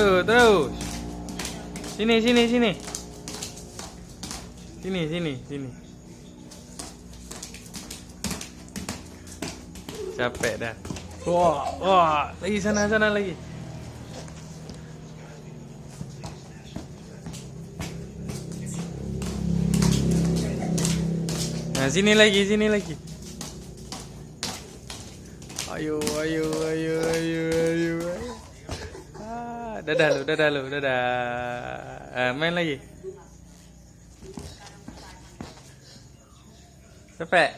terus. Sini. Sini. Capek dah. Wah, lagi sana lagi. Nah, sini lagi. Ayo. Dadah lu. Main lagi. Capek.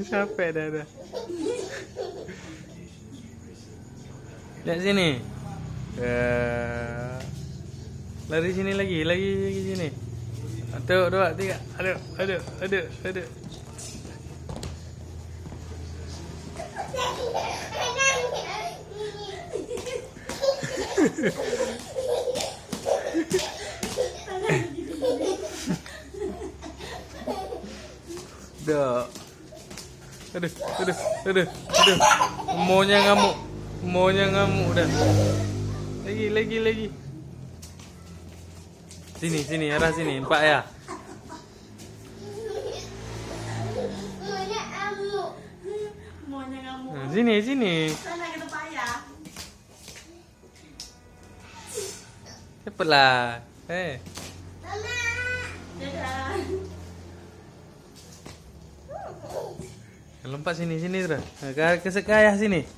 Capek dah. Lihat sini. Lari sini lagi sini. 1, 2, 3. Aduh. Dah. Aduh. Maunya ngamuk dah. Lagi. Sini, arah sini, 4 ya. Maunya ngamuk. Sini. Sana ke tempat ayah. Cepatlah. Dadah. Lompat sini terus. Ke ayah sini.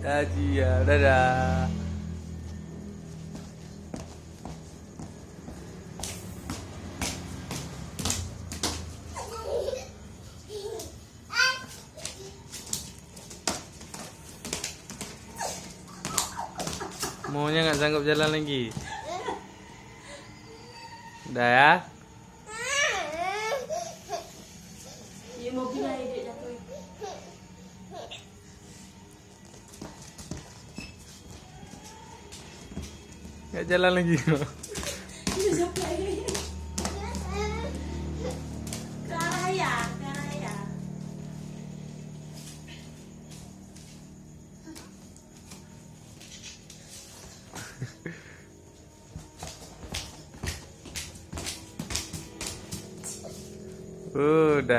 Gaji ya, dadah. Maunya nggak sanggup jalan lagi. Udah ya. Ya mobil lah dia jatuh. Nggak jalan lagi. Dia sampai. Ke arah ayah. Udah.